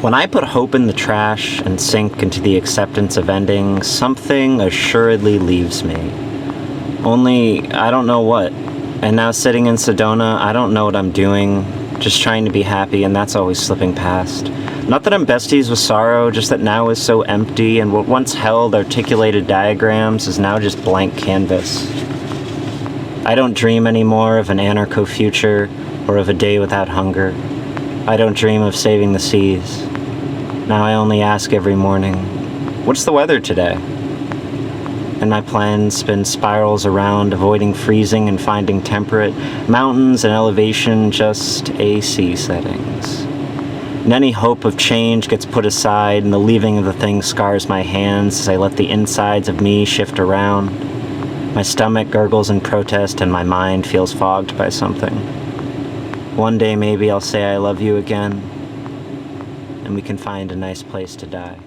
When I put hope in the trash and sink into the acceptance of ending, something assuredly leaves me. Only, I don't know what. And now sitting in Sedona, I don't know what I'm doing, just trying to be happy, and that's always slipping past. Not that I'm besties with sorrow, just that now is so empty, and what once held articulated diagrams is now just blank canvas. I don't dream anymore of an anarcho future or of a day without hunger. I don't dream of saving the seas. Now I only ask every morning, what's the weather today? And my plans spin spirals around, avoiding freezing and finding temperate mountains and elevation, just AC settings. And any hope of change gets put aside, and the leaving of the thing scars my hands as I let the insides of me shift around. My stomach gurgles in protest, and my mind feels fogged by something. One day maybe I'll say I love you again, and we can find a nice place to die.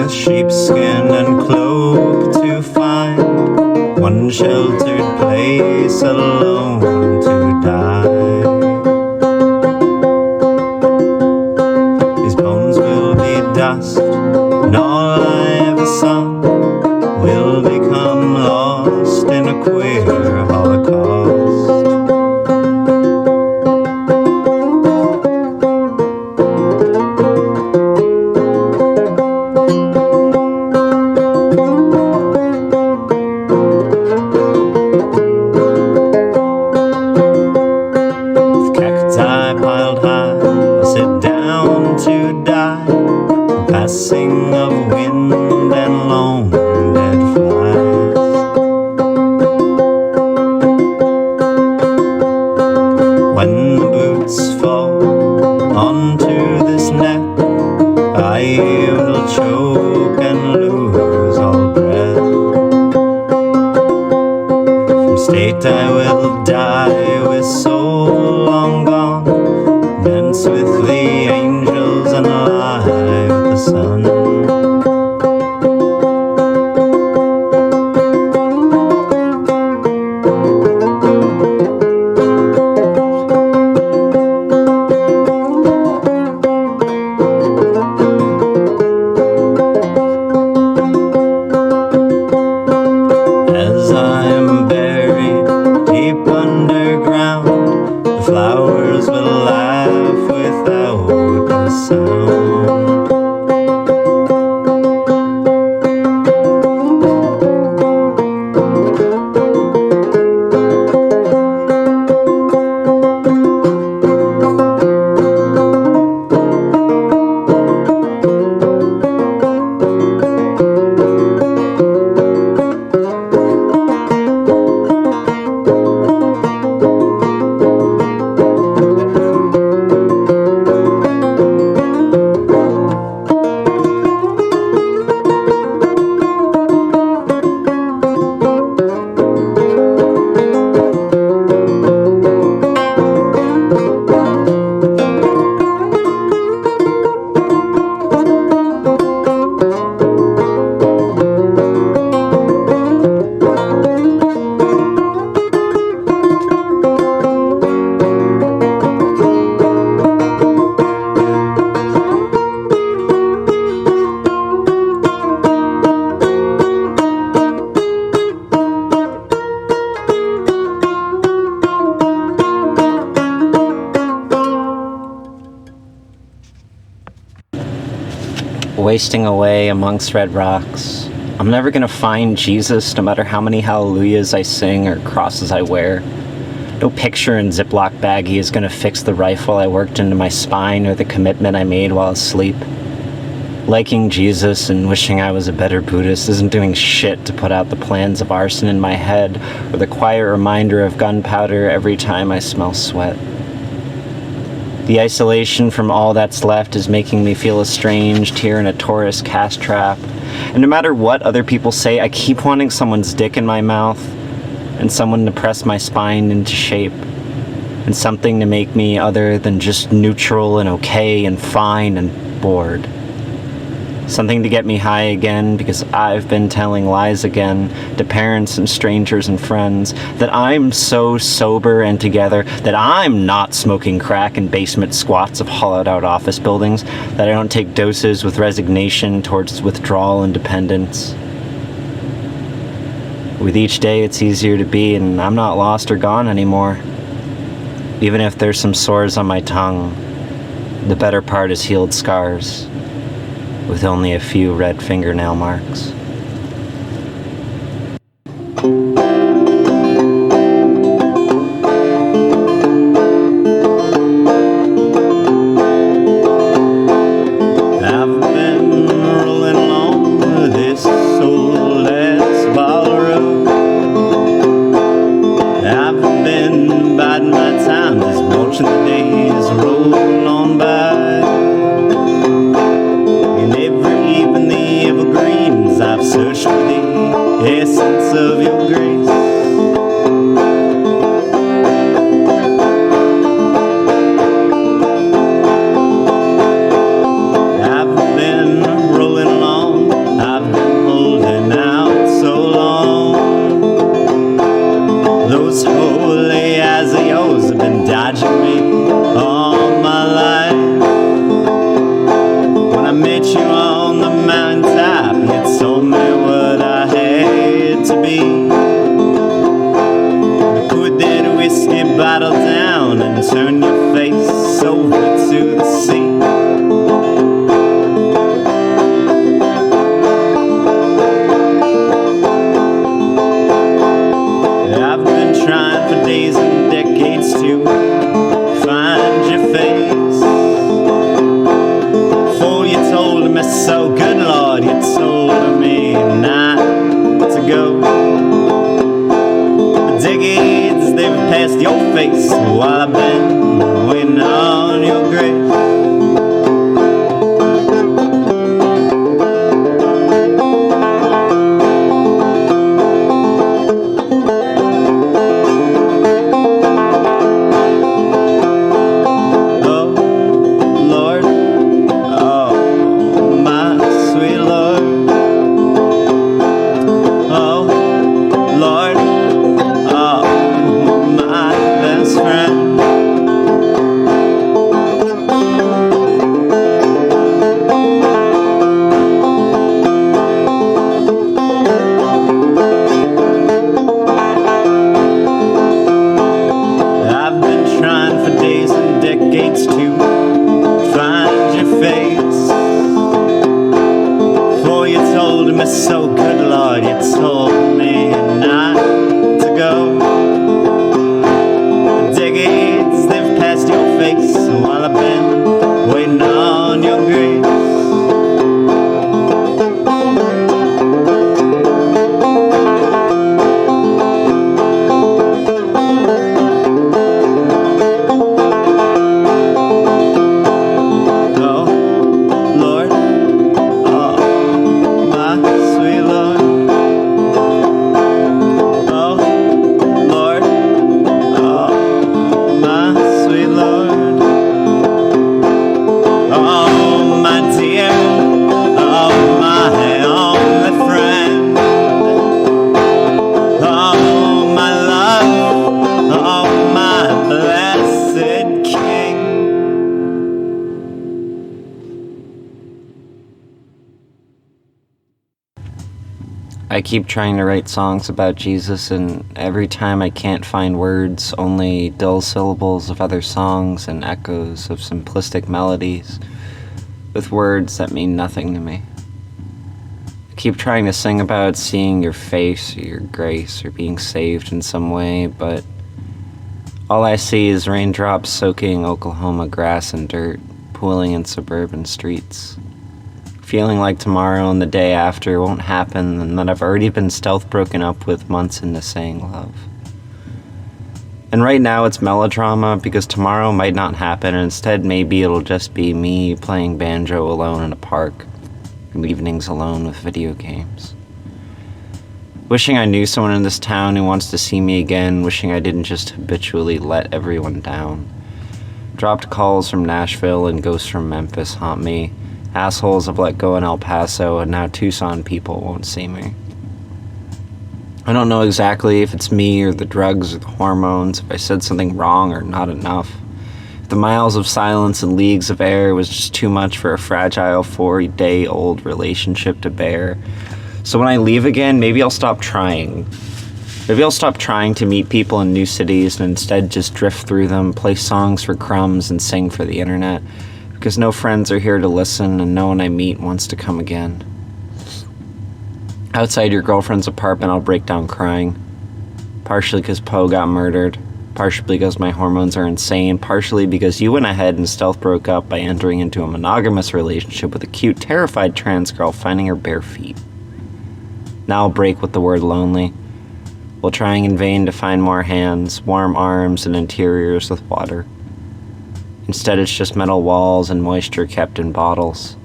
Sheepskin and cloak to find one sheltered place alone to die. These bones will be dust, and all I ever saw will become lost in a queer holocaust. Passing of wind and long dead flies. When the boots fall onto this net, I will choke and lose all breath. From state I will die with soul long gone, dance with the angels and lie with the sun. As I am buried deep underground, the flowers will laugh without a sound. wasting away amongst red rocks. I'm never gonna find Jesus, no matter how many hallelujahs I sing or crosses I wear. No picture in Ziploc baggie is gonna fix the rifle I worked into my spine or the commitment I made while asleep. Liking Jesus and wishing I was a better Buddhist isn't doing shit to put out the plans of arson in my head or the quiet reminder of gunpowder every time I smell sweat. The isolation from all that's left is making me feel estranged here in a tourist cash trap. And no matter what other people say, I keep wanting someone's dick in my mouth and someone to press my spine into shape and something to make me other than just neutral and okay and fine and bored. Something to get me high again because I've been telling lies again to parents and strangers and friends that I'm so sober and together, that I'm not smoking crack in basement squats of hollowed out office buildings, that I don't take doses with resignation towards withdrawal and dependence. With each day it's easier to be, and I'm not lost or gone anymore. Even if there's some sores on my tongue, the better part is healed scars with only a few red fingernail marks. I've been rolling along this old ass ball road. I've been biding my time, just watching the days roll on by. Even the evergreens, I've searched for the essence of your grace. I've been rolling along, I've been holding out so long. Those holy eyes of yours have been dodging me all my life. When I met you on the mountaintop, you told me what I had to be. Put that whiskey bottle down and turn your face over to the sea. I've been trying for days and decades to find your face. Told me so, good Lord, you told me not to go. Decades they've passed your face while I've been waiting on your grace. So good Lord, you told me not to go. Decades they've passed your face while I've been waiting on your grace. I keep trying to write songs about Jesus, and every time I can't find words, only dull syllables of other songs and echoes of simplistic melodies. with words that mean nothing to me. I keep trying to sing about seeing your face or your grace or being saved in some way, but all I see is raindrops soaking Oklahoma grass and dirt, pooling in suburban streets. Feeling like tomorrow and the day after won't happen, and that I've already been stealth broken up with months into saying love. And right now it's melodrama because tomorrow might not happen, and instead maybe it'll just be me playing banjo alone in a park, and evenings alone with video games. Wishing I knew someone in this town who wants to see me again, wishing I didn't just habitually let everyone down. Dropped calls from Nashville and ghosts from Memphis haunt me. Assholes have let go in El Paso, and now Tucson people won't see me. I don't know exactly if it's me or the drugs or the hormones, if I said something wrong or not enough. If the miles of silence and leagues of air was just too much for a fragile 40-day-old relationship to bear. So when I leave again, maybe I'll stop trying. Maybe I'll stop trying to meet people in new cities and instead just drift through them, play songs for crumbs, and sing for the internet. Because no friends are here to listen, and no one I meet wants to come again. Outside your girlfriend's apartment, I'll break down crying. Partially because Poe got murdered, partially because my hormones are insane, partially because you went ahead and stealth broke up by entering into a monogamous relationship with a cute, terrified trans girl finding her bare feet. Now I'll break with the word lonely, while trying in vain to find more hands, warm arms, and interiors with water. Instead, it's just metal walls and moisture kept in bottles.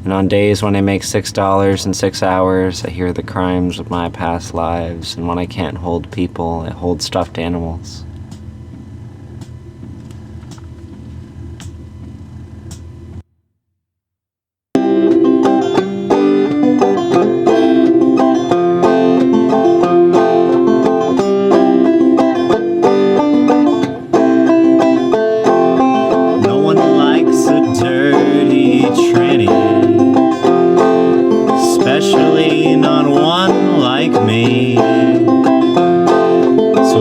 And on days when I make $6 in 6 hours, I hear the crimes of my past lives, and when I can't hold people, I hold stuffed animals. Especially not one like me. So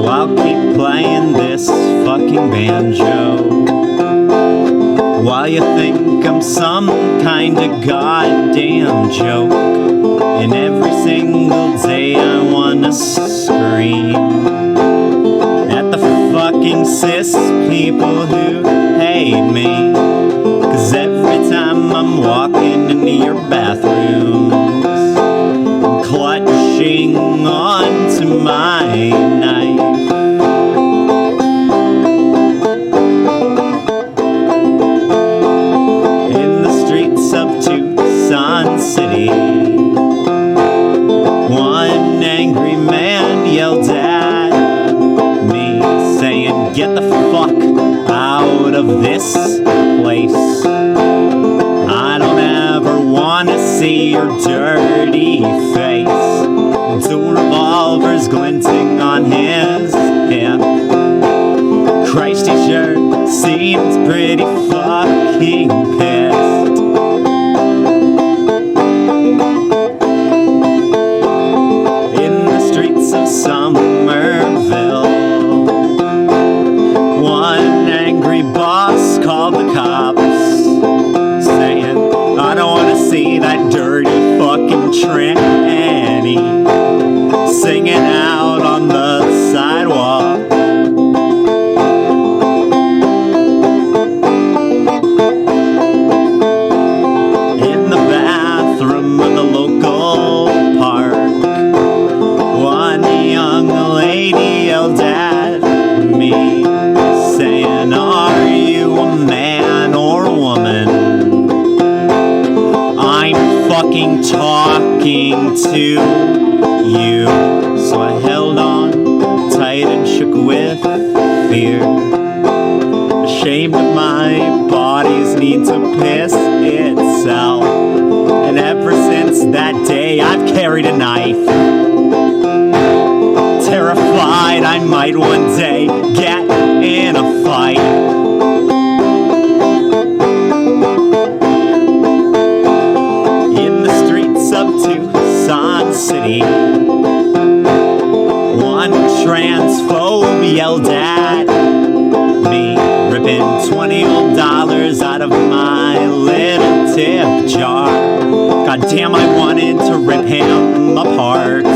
I'll keep playing this fucking banjo while you think I'm some kind of goddamn joke. And every single day I wanna scream at the fucking cis people who hate me. 'Cause every time I'm walking into your bathrooms, I'm clutching onto my knife. In the streets of Tucson City, one angry man yelled at me, saying, "Get the fuck out of this place. I don't ever wanna see your dirty face." Two revolvers glinting on his hip. Christ, he sure seems pretty fucking pissed. In the streets of Somerville, one angry boss called the cops, saying, "I don't wanna see that dirty fucking tranny singing out on the sidewalk." In the bathroom of the local park, one young lady yelled at me, saying, "Are you a man or a woman?" "I'm fucking talking to you." So I held on tight and shook with fear, ashamed of my body's need to piss itself. And ever since that day I've carried a knife, terrified I might one day get in a fight. In the streets of Tucson City, one transphobe yelled at me, ripping $20 out of my lip. tip jar. Goddamn, I wanted to rip him apart.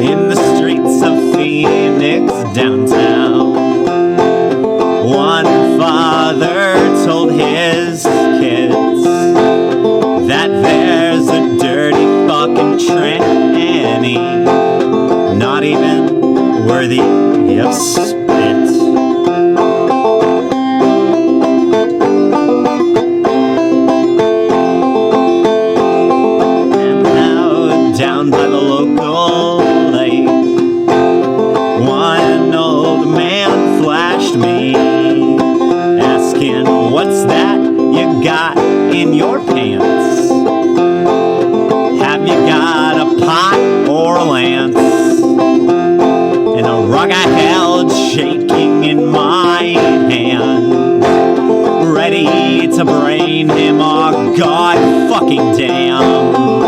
In the streets of Phoenix downtown, one father told his kids that there's a dirty fucking tranny, not even worthy of spit. And now down by the local lake, one old man flashed me, asking, "What's that you got in your pants? Have you got a pot or a lance?" And a rug I held shaking in my hand, ready to brain him, oh god fucking damn.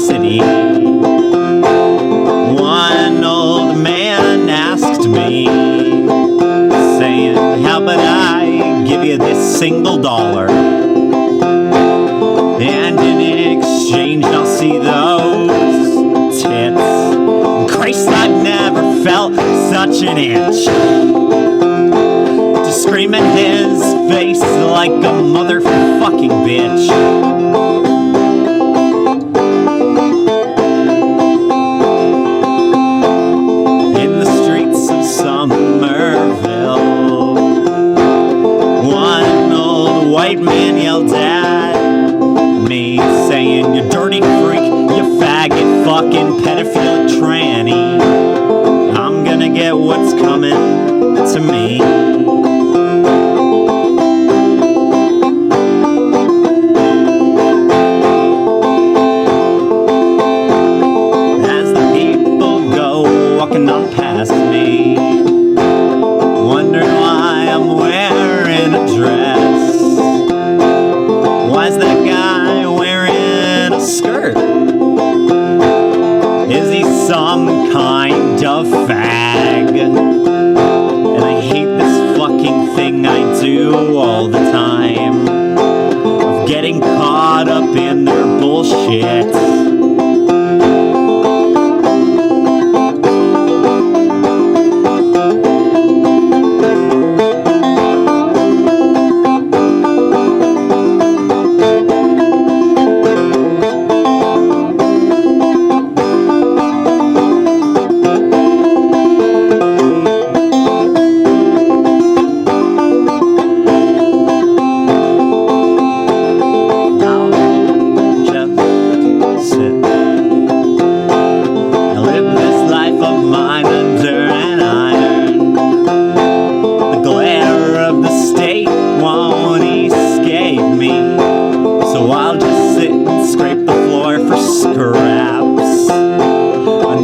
City, one old man asked me, saying, "How about I give you this $1? And in exchange I'll see those tits." Christ, I've never felt such an itch to scream at his face like a motherfucking bitch. White man yelled at me, saying, "You dirty freak, you faggot, fucking pedophilic tranny. I'm gonna get what's coming to me." As the people go walking on past me, wondering why I'm wearing a dress. Why's that guy wearing a skirt? Is he some kind of fag? And I hate this fucking thing I do all the time, of getting caught up in their bullshit.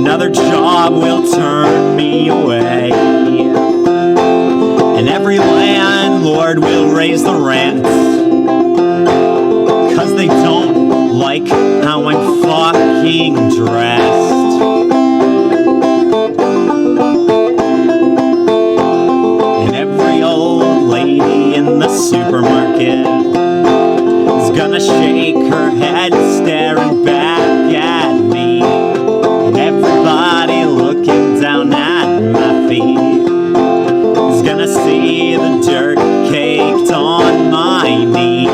Another job will turn me away, and every landlord will raise the rent, 'cause they don't like how I'm fucking dressed. And every old lady in the supermarket is gonna shake her head staring back at me. Everybody looking down at my feet is gonna see the dirt caked on my knees.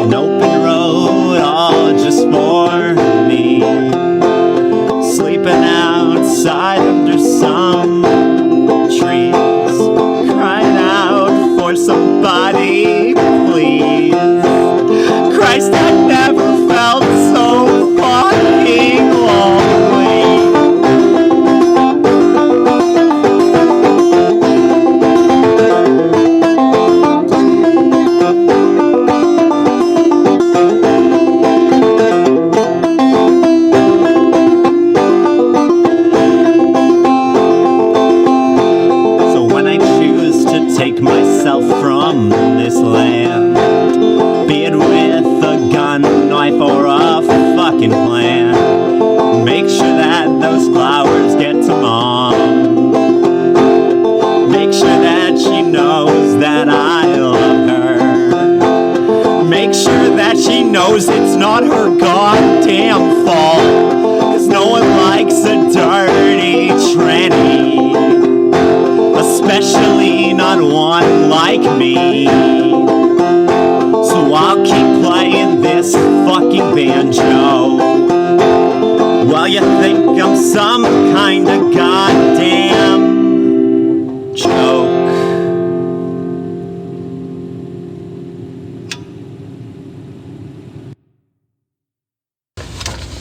An open road all just for me, sleeping outside under some trees, crying out for somebody, please. Christ, I've never felt so fucking lonely. So when I choose not her goddamn fault, 'cause no one likes a dirty tranny, especially not one like me. So I'll keep playing this fucking banjo while you think I'm some kind of goddamn joke.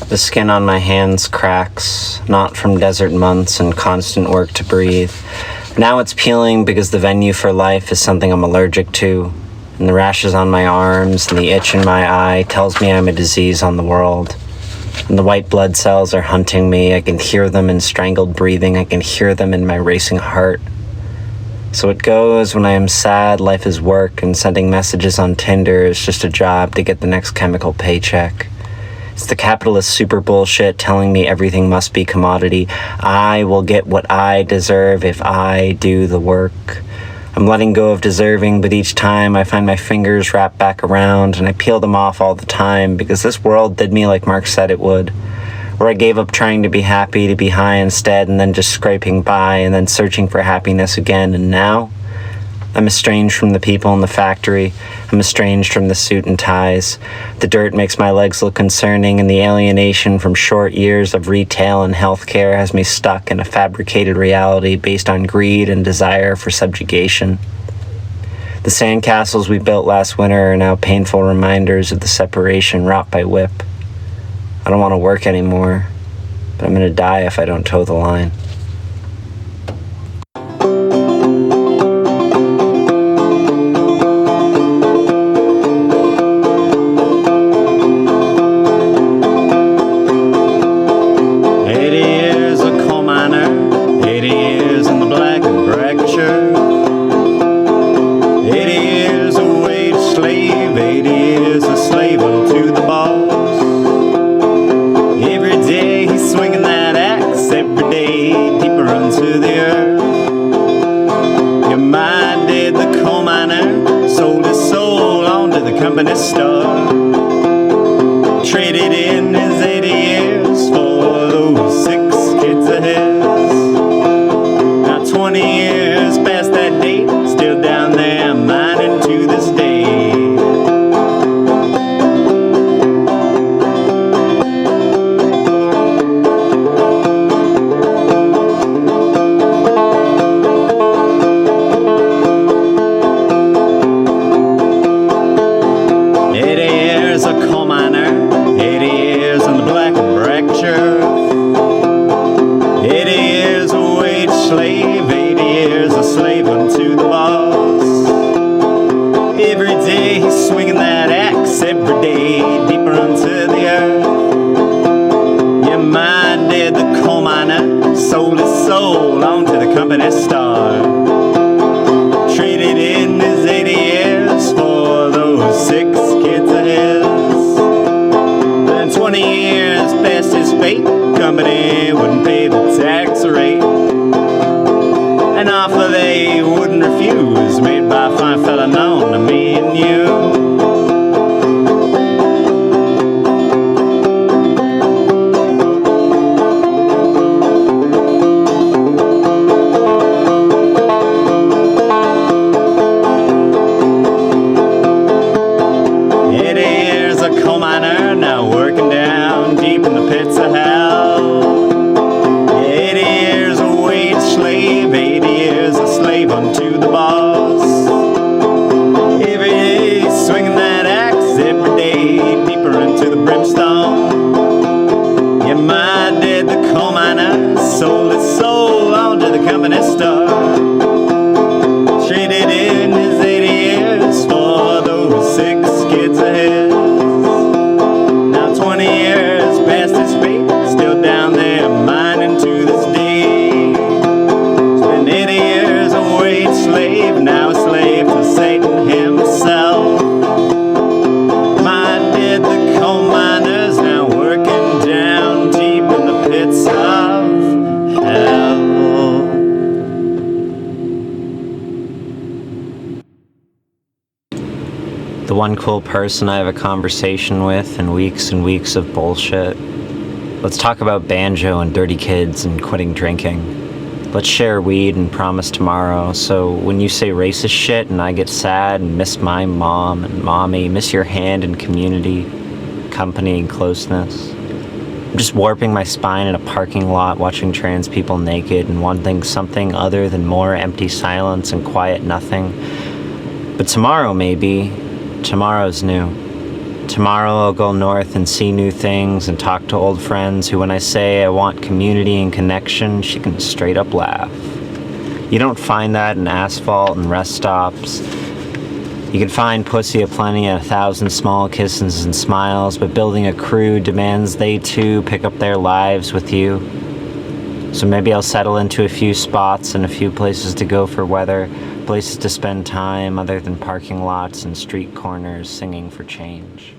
The skin on my hands cracks, not from desert months and constant work to breathe. Now it's peeling because the venue for life is something I'm allergic to, and the rashes on my arms and the itch in my eye tells me I'm a disease on the world. And the white blood cells are hunting me. I can hear them in strangled breathing. I can hear them in my racing heart. So it goes when I am sad, life is work, and sending messages on Tinder is just a job to get the next chemical paycheck. It's the capitalist super bullshit telling me everything must be commodity. I will get what I deserve if I do the work. I'm letting go of deserving, but each time I find my fingers wrapped back around and I peel them off all the time because this world did me like Mark said it would. Where I gave up trying to be happy to be high instead and then just scraping by and then searching for happiness again. And now I'm estranged from the people in the factory. I'm estranged from the suit and ties. The dirt makes my legs look concerning, and the alienation from short years of retail and healthcare has me stuck in a fabricated reality based on greed and desire for subjugation. The sandcastles we built last winter are now painful reminders of the separation wrought by whip. I don't want to work anymore, but I'm going to die if I don't toe the line. Company store, traded in his 80 years for those 6 kids of his. Now 20 years past that date, still down there mining to this day. Company star, traded in his 80 years for those 6 kids of his. Then 20 years past his fate, company wouldn't pay the tax rate. An offer they wouldn't refuse, made by a fine fella known to me and you. one cool person I have a conversation with in weeks and weeks of bullshit. Let's talk about banjo and dirty kids and quitting drinking. Let's share weed and promise tomorrow, so when you say racist shit and I get sad and miss my mom and mommy, miss your hand and community, company and closeness. I'm just warping my spine in a parking lot watching trans people naked and wanting something other than more empty silence and quiet nothing. But tomorrow, maybe. Tomorrow's new. Tomorrow I'll go north and see new things and talk to old friends who, when I say I want community and connection, she can straight up laugh. You don't find that in asphalt and rest stops. You can find pussy aplenty and 1,000 small kisses and smiles, but building a crew demands they too pick up their lives with you. So maybe I'll settle into a few spots and a few places to go for weather, places to spend time other than parking lots and street corners singing for change.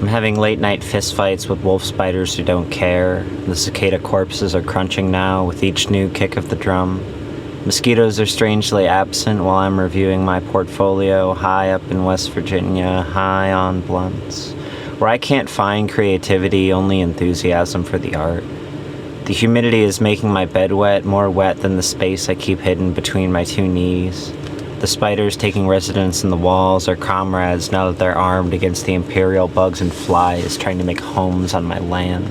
Having late-night fistfights with wolf spiders who don't care. The cicada corpses are crunching now with each new kick of the drum. Mosquitoes are strangely absent while I'm reviewing my portfolio high up in West Virginia, high on blunts, where I can't find creativity, only enthusiasm for the art. The humidity is making my bed wet, more wet than the space I keep hidden between my two knees. The spiders taking residence in the walls are comrades now that they're armed against the imperial bugs and flies trying to make homes on my land.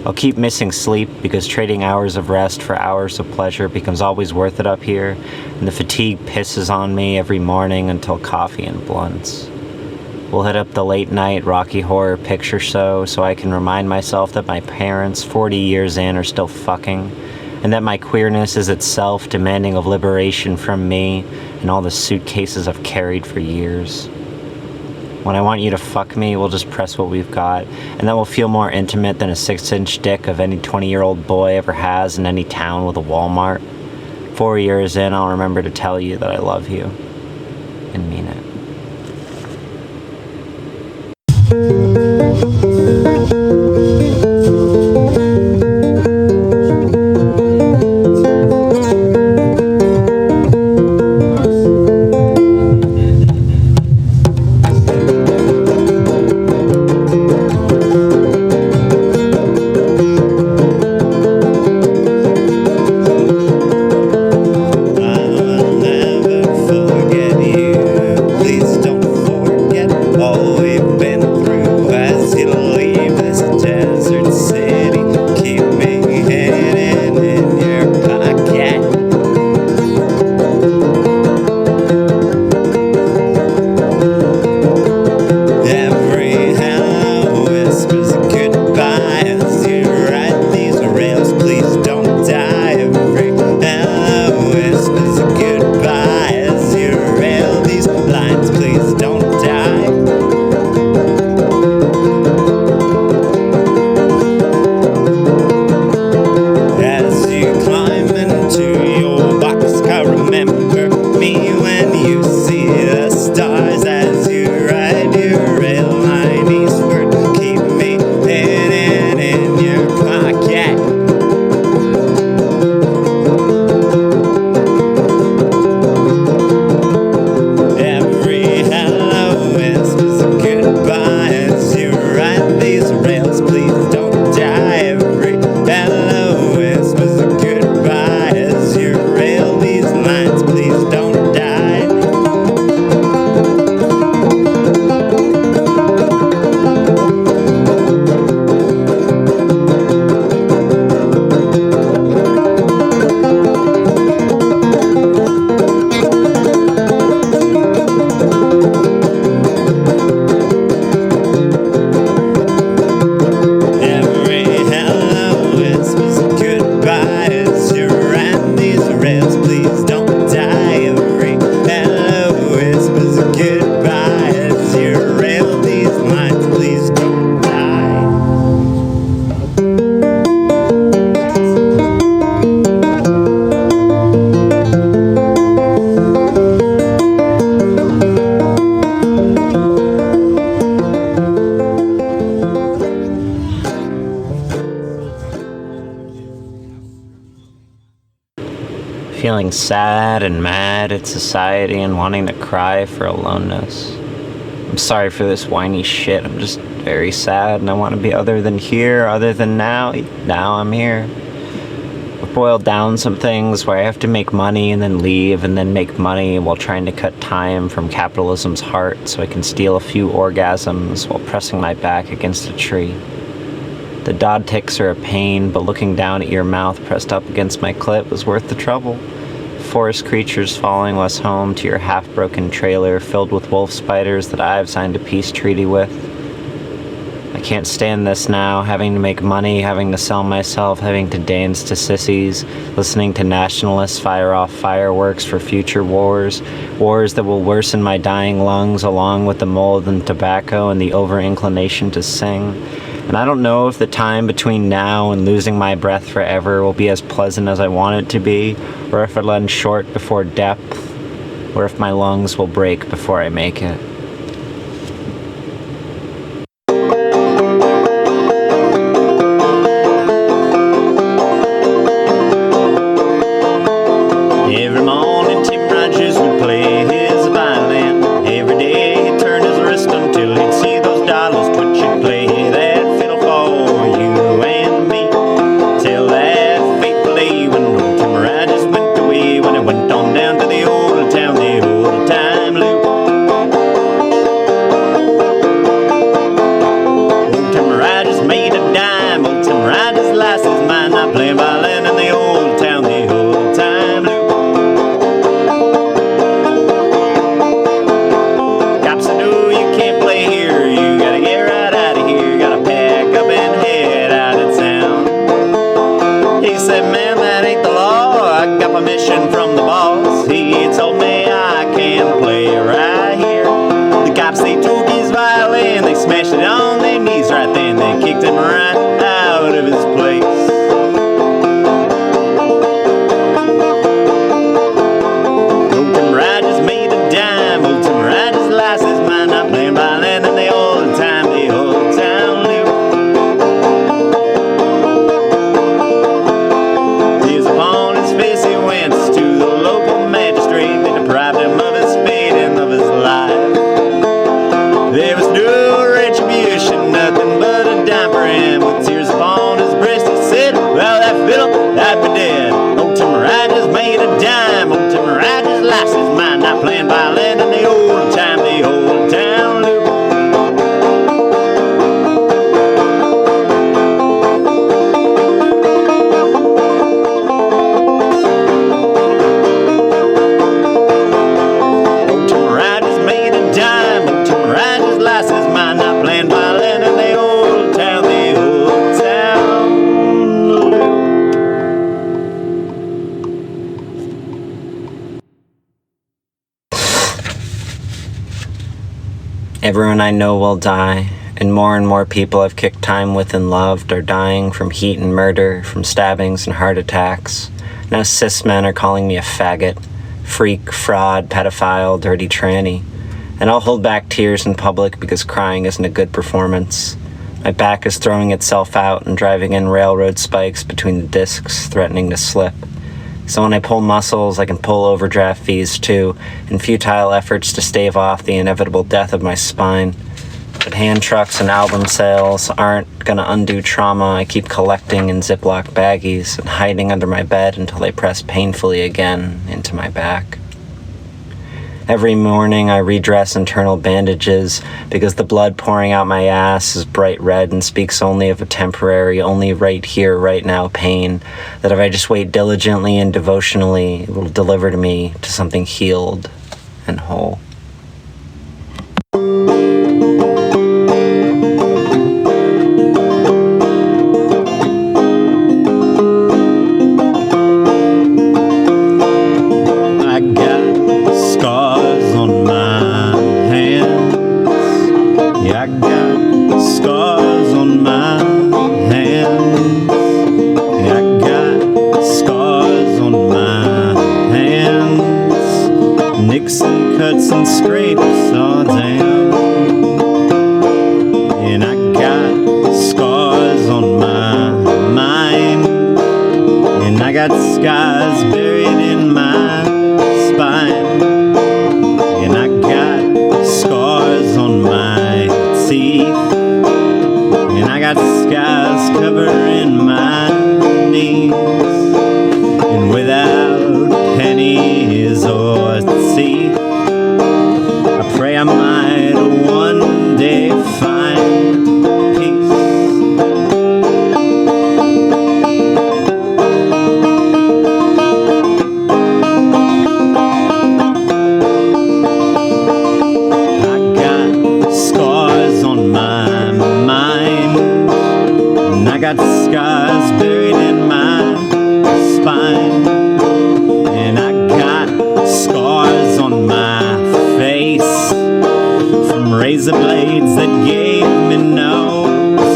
I'll keep missing sleep because trading hours of rest for hours of pleasure becomes always worth it up here, and the fatigue pisses on me every morning until coffee and blunts. We'll hit up the late night Rocky Horror Picture Show so I can remind myself that my parents, 40 years in, are still fucking, and that my queerness is itself demanding of liberation from me and all the suitcases I've carried for years. When I want you to fuck me, we'll just press what we've got, and that will feel more intimate than a 6-inch dick of any 20-year-old boy ever has in any town with a Walmart. 4 years in, I'll remember to tell you that I love you and mean it. feeling sad and mad at society and wanting to cry for aloneness. I'm sorry for this whiny shit. I'm just very sad and I want to be other than here, other than now. Now I'm here. I've boiled down some things where I have to make money and then leave and then make money while trying to cut time from capitalism's heart so I can steal a few orgasms while pressing my back against a tree. The dod ticks are a pain, but looking down at your mouth pressed up against my clit was worth the trouble. Forest creatures following us home to your half-broken trailer filled with wolf spiders that I've signed a peace treaty with. I can't stand this now, having to make money, having to sell myself, having to dance to sissies, listening to nationalists fire off fireworks for future wars, wars that will worsen my dying lungs along with the mold and tobacco and the over-inclination to sing. And I don't know if the time between now and losing my breath forever will be as pleasant as I want it to be, or if it'll end short before depth, or if my lungs will break before I make it. Every morning Tim Rogers would play his violin. Every day he'd turn his wrist until he'd see those dollars twitch and play that fiddle for you and me. Till that fateful day when old Tim Rogers went away, when he went on down to the old town, the old time loop. Old Tim Rogers made a dime, old Tim Rogers lost his mind, not playing violin in the old town, the old time loop. Permission from the boss. He told me I can play right here. The cops, they took his violin, they smashed it on their knees right then. They kicked him right out of his place. Old Tim Rogers made a dime. Old Tim Rogers lost his mind, not playing violin in the old time, the old town loop. Tears upon his face, he went to the local magistrate. They deprived him of his fate and of his life. There was no retribution, nothing but a dime for him. With tears upon his breast, he said, well, that fiddle, I'd be dead. Old Tim Rogers made a dime. Old Tim Rogers lost his mind, not playing violin in the old time, the old town loop. Everyone I know will die, and more people I've kicked time with and loved are dying from heat and murder, from stabbings and heart attacks. Now cis men are calling me a faggot, freak, fraud, pedophile, dirty tranny. And I'll hold back tears in public because crying isn't a good performance. My back is throwing itself out and driving in railroad spikes between the discs, threatening to slip. So when I pull muscles, I can pull overdraft fees too, in futile efforts to stave off the inevitable death of my spine. But hand trucks and album sales aren't gonna undo trauma I keep collecting in Ziploc baggies and hiding under my bed until they press painfully again into my back. Every morning I redress internal bandages because the blood pouring out my ass is bright red and speaks only of a temporary, only right here, right now pain that if I just wait diligently and devotionally, it will deliver to me to something healed and whole. Cuts and scrapes, oh damn. And I got scars on my mind, and I got scars buried in my got scars covering my knees, and without pennies or teeth, I pray I might one day find peace. I got scars on my mind, and I got scars buried in my spine, and I got scars on my face from razor blades that gave me no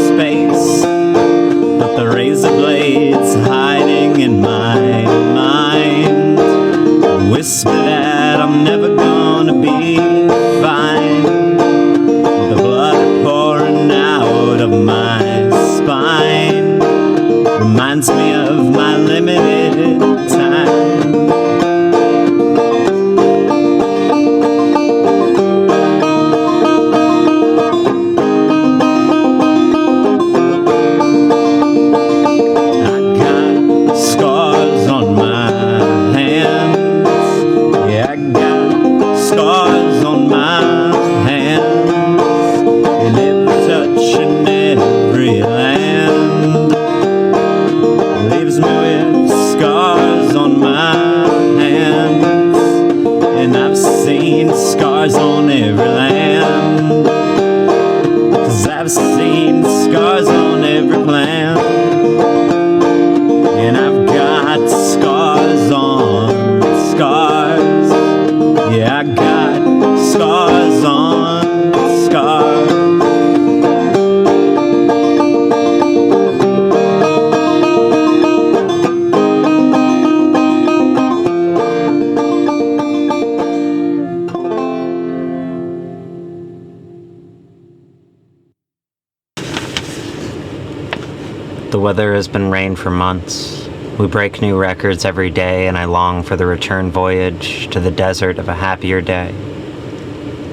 space, but the razor blades hiding in my mind whisper that I'm never gonna be fine. The blood pouring out of my spine reminds me of my limited time. I got scars on my hands. Yeah, I got scars on my hands, in every touch and every land. Leaves me with scars on my hands, and I've seen scars on every land, 'cause I've seen scars on every plan, and I've got scars on scars. Yeah, I got scars on scars. The weather has been rain for months. We break new records every day, and I long for the return voyage to the desert of a happier day.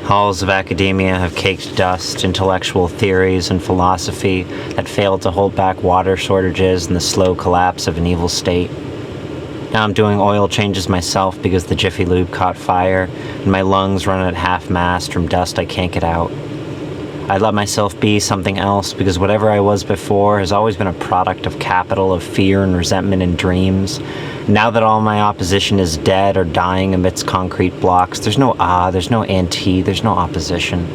Halls of academia have caked dust, intellectual theories and philosophy that failed to hold back water shortages and the slow collapse of an evil state. Now I'm doing oil changes myself because the Jiffy Lube caught fire, and my lungs run at half-mast from dust I can't get out. I let myself be something else because whatever I was before has always been a product of capital, of fear and resentment and dreams. Now that all my opposition is dead or dying amidst concrete blocks, there's no there's no anti, there's no opposition.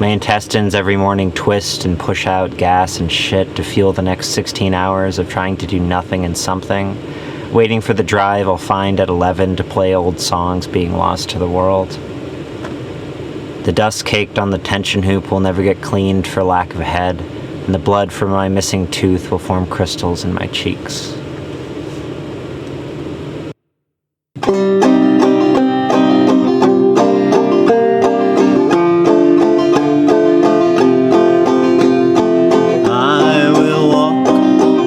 My intestines every morning twist and push out gas and shit to fuel the next 16 hours of trying to do nothing and something, waiting for the drive I'll find at 11 to play old songs being lost to the world. The dust caked on the tension hoop will never get cleaned for lack of a head, and the blood from my missing tooth will form crystals in my cheeks. I will walk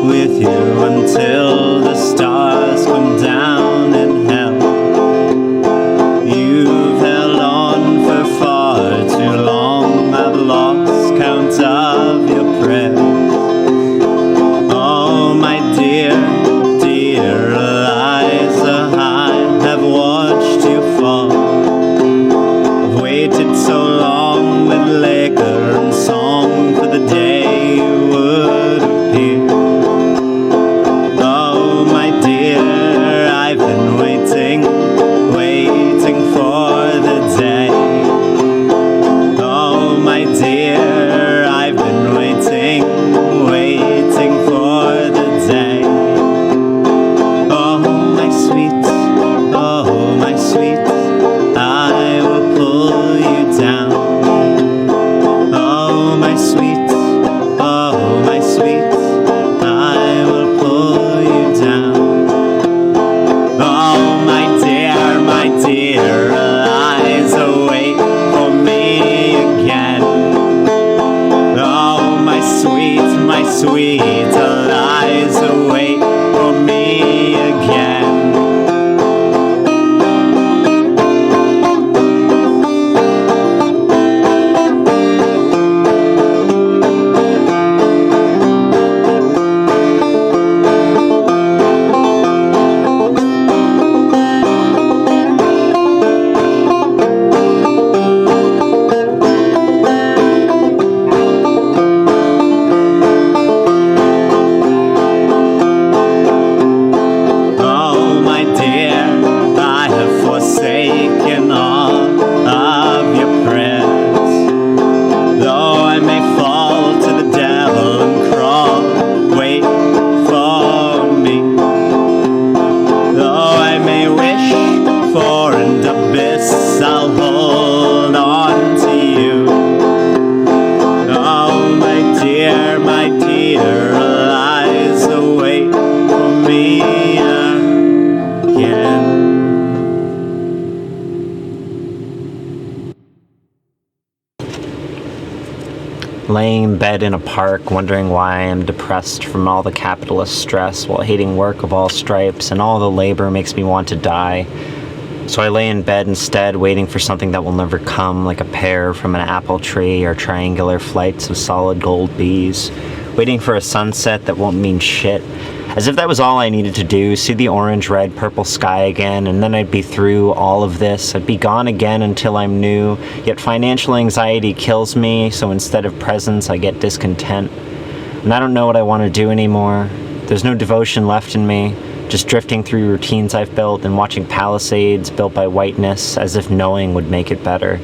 with you until the stars come down in hell. You've held on for far too long. I've lost count of your prayers. Oh, my dear, dear Eliza, I have watched you fall. I've waited so long with liquor and song for the day you would appear. Oh, my dear, I've been waiting, waiting for the day. Oh, my dear, I've been waiting, waiting for the day. Oh, my sweet, I will pull you down. Oh, my sweet, I will pull you down. Oh, my dear, Eliza, wait for me again. Oh, my sweet, Eliza, wait for me again. laying in bed in a park, wondering why I am depressed from all the capitalist stress while hating work of all stripes, and all the labor makes me want to die. So I lay in bed instead, waiting for something that will never come, like a pear from an apple tree or triangular flights of solid gold bees, waiting for a sunset that won't mean shit. As if that was all I needed to do, see the orange, red, purple sky again, and then I'd be through all of this. I'd be gone again until I'm new, yet financial anxiety kills me, so instead of presence, I get discontent. And I don't know what I want to do anymore. There's no devotion left in me, just drifting through routines I've built and watching palisades built by whiteness as if knowing would make it better.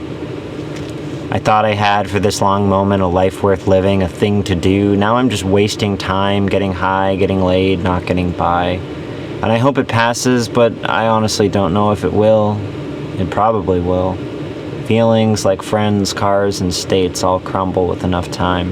I thought I had, for this long moment, a life worth living, a thing to do. Now I'm just wasting time, getting high, getting laid, not getting by. And I hope it passes, but I honestly don't know if it will. It probably will. Feelings like friends, cars, and states all crumble with enough time.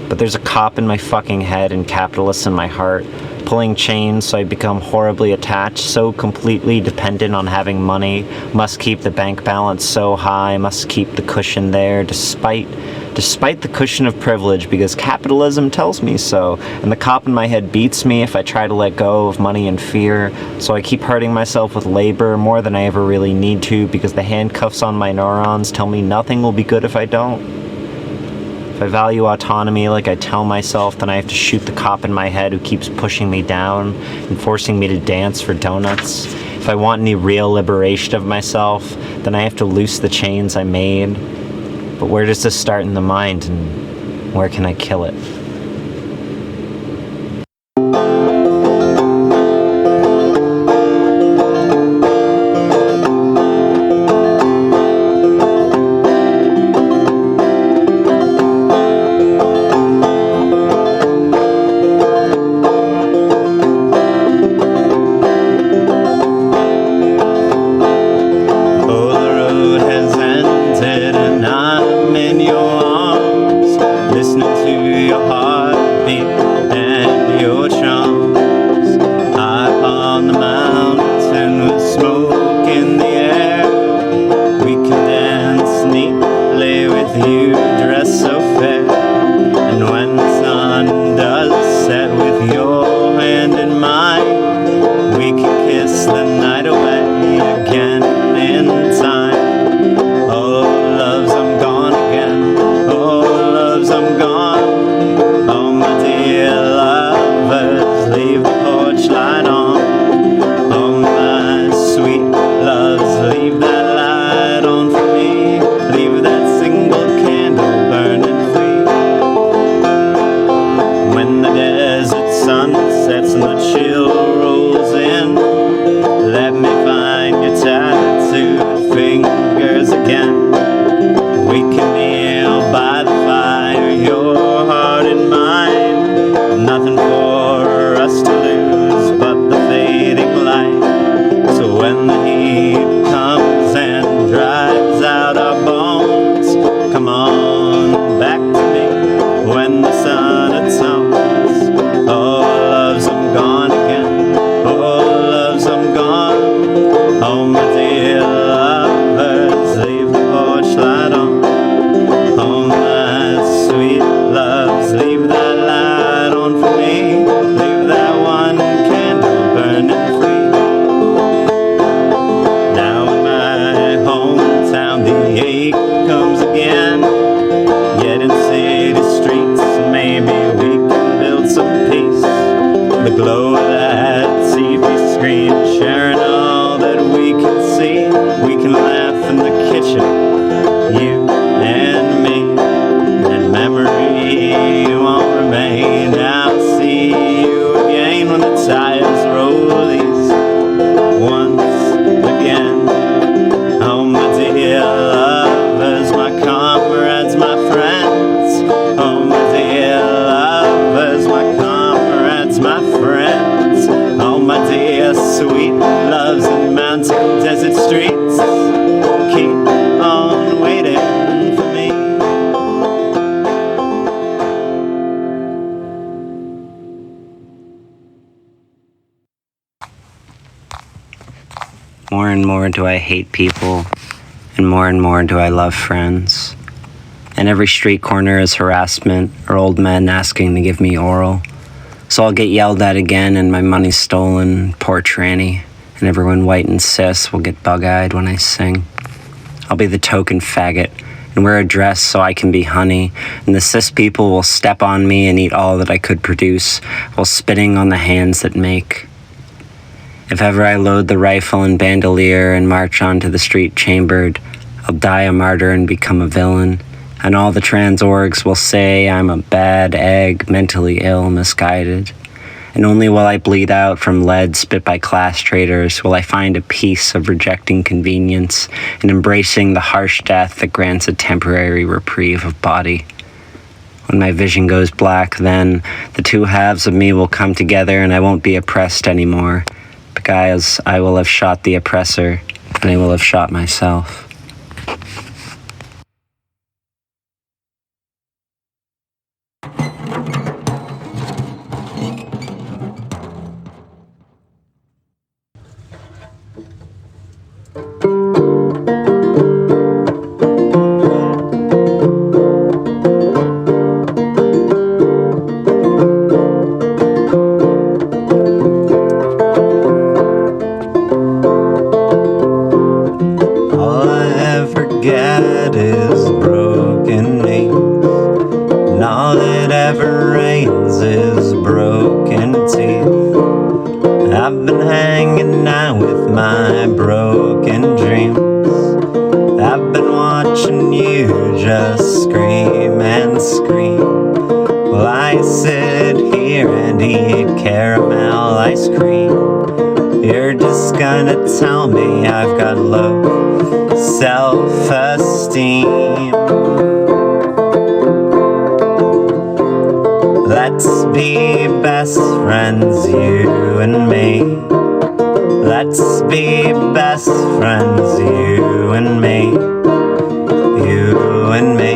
But there's a cop in my fucking head and capitalists in my heart, pulling chains so I become horribly attached, so completely dependent on having money, must keep the bank balance so high, must keep the cushion there, despite the cushion of privilege, because capitalism tells me so, and the cop in my head beats me if I try to let go of money and fear, so I keep hurting myself with labor more than I ever really need to, because the handcuffs on my neurons tell me nothing will be good if I don't. If I value autonomy like I tell myself, then I have to shoot the cop in my head who keeps pushing me down and forcing me to dance for donuts. If I want any real liberation of myself, then I have to loose the chains I made. But where does this start in the mind, and where can I kill it? More and more do I hate people, and more do I love friends. and every street corner is harassment or old men asking to give me oral. So I'll get yelled at again and my money's stolen, poor Tranny, and everyone white and cis will get bug-eyed when I sing. I'll be the token faggot and wear a dress so I can be honey, and the cis people will step on me and eat all that I could produce while spitting on the hands that make. If ever I load the rifle and bandolier and march onto the street chambered, I'll die a martyr and become a villain, and all the trans orgs will say I'm a bad egg, mentally ill, misguided. And only while I bleed out from lead spit by class traitors will I find a peace of rejecting convenience and embracing the harsh death that grants a temporary reprieve of body. When my vision goes black, then the two halves of me will come together and I won't be oppressed anymore, because I will have shot the oppressor and I will have shot myself. All I ever get is broken names, and all that ever rains is broken teeth. I've been hanging out with my broken dreams. I've been watching you just scream and scream, while I sit here and eat caramel ice cream. You're just gonna tell me I've got low self-esteem. Let's be best friends, you and me. Let's be best friends, you and me. You and me,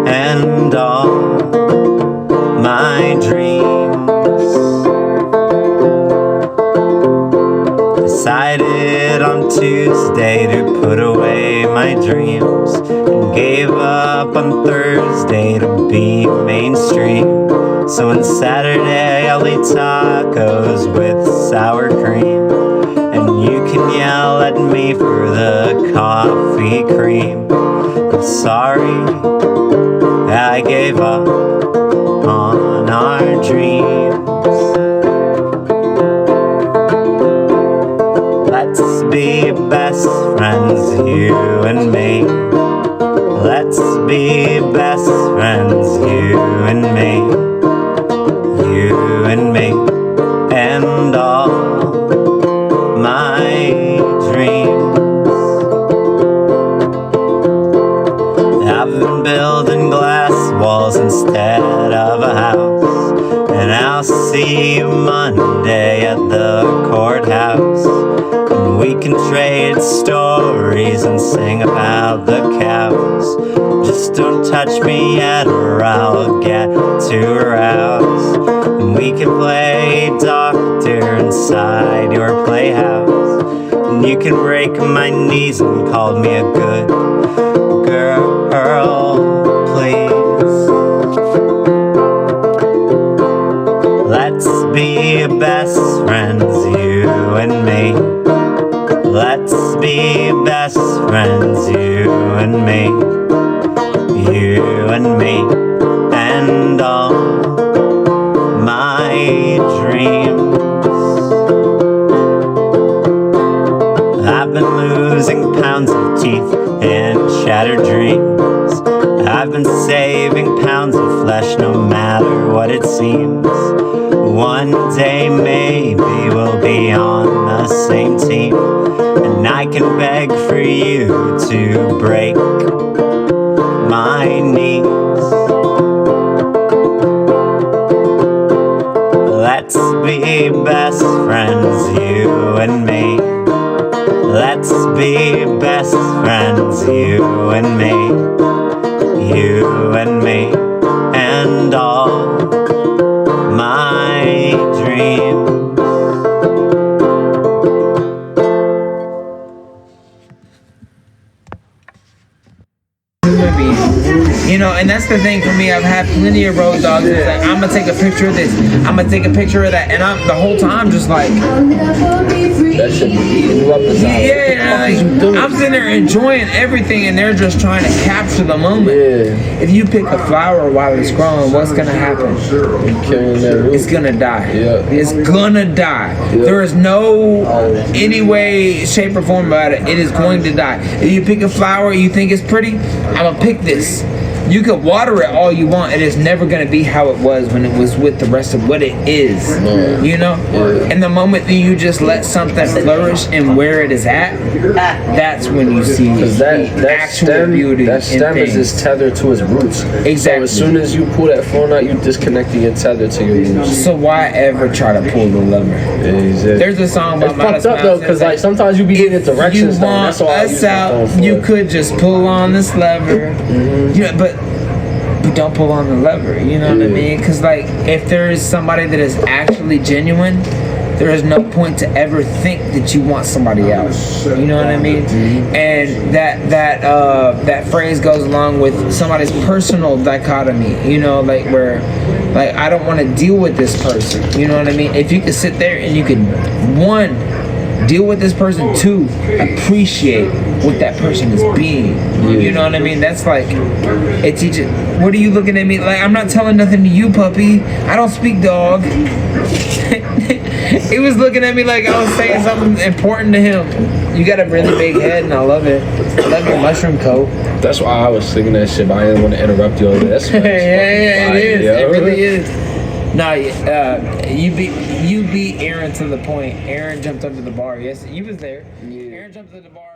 and all my dreams. Decided on Tuesday to put away my dreams, and gave up on Thursday to be mainstream. So on Saturday I'll eat tacos with sour cream, and you can yell at me for the coffee cream. I'm sorry I gave up on our dreams. Let's be best friends, you and me. Let's be best friends, you and me. You and me, and all my dreams. I've been building glass walls instead of a house, and I'll see you Monday at the courthouse. And we can trade stories and sing about the cows. Just don't touch me yet or I'll get too aroused. And we can play doctor inside your playhouse, and you can break my knees and call me a good girl, please. Let's be best friends, you and me. Let's be best friends, you and me. You and me, and all my dreams. I've been losing pounds of teeth in shattered dreams. I've been saving pounds of flesh no matter what it seems. One day maybe we'll be on the same team, and I can beg for you to break my knees. Let's be best friends, you and me. Let's be best friends, you and me. You and me, and all my dreams. and that's the thing for me. I've had plenty of road dogs. It's like, I'm gonna take a picture of this. I'm gonna take a picture of that, and I'm the whole time just like, That shit be eating you up inside. yeah, I'm sitting there enjoying everything, and they're just trying to capture the moment. Yeah. If you pick a flower while it's growing, what's gonna happen? Killing that root. It's gonna die. Yeah. It's gonna die. Yeah. There is no any way, shape, or form about it. It is going to die. If you pick a flower you think is pretty, I'm gonna pick this. You can water it all you want. It is never gonna be how it was when it was with the rest of what it is. You know? And the moment that you just let something flourish and where it is at, that's when you see that actual stem, beauty. that stem in is just tethered to its roots. Exactly. So as soon as you pull that phone out, you disconnecting your tether to your roots. So why ever try to pull the lever? Exactly. There's a song by It's fucked Modest up though, Mouse because that like says, sometimes you be needing if directions. you Though. want That's all I use us my phone out, for. you could just pull on this lever. Yeah, but don't pull on the lever. You know what I mean? Because like, if there is somebody that is actually genuine, there is no point to ever think that you want somebody else. You know what I mean? And that phrase goes along with somebody's personal dichotomy. You know, like where, like, I don't want to deal with this person. You know what I mean? If you could sit there and you could, one, deal with this person, two, appreciate what that person is being. You know what I mean? That's like, it teaches. What are you looking at me like? I'm not telling nothing to you, puppy. I don't speak dog. He was looking at me like I was saying something important to him. You got a really big head, and I love it. I love your mushroom coat. That's why I was singing that shit, but I didn't want to interrupt you over there. Yeah, it is. It really is. Nah, you beat Aaron to the point. Aaron jumped up to the bar. Yes, you was there. Aaron jumped to the bar.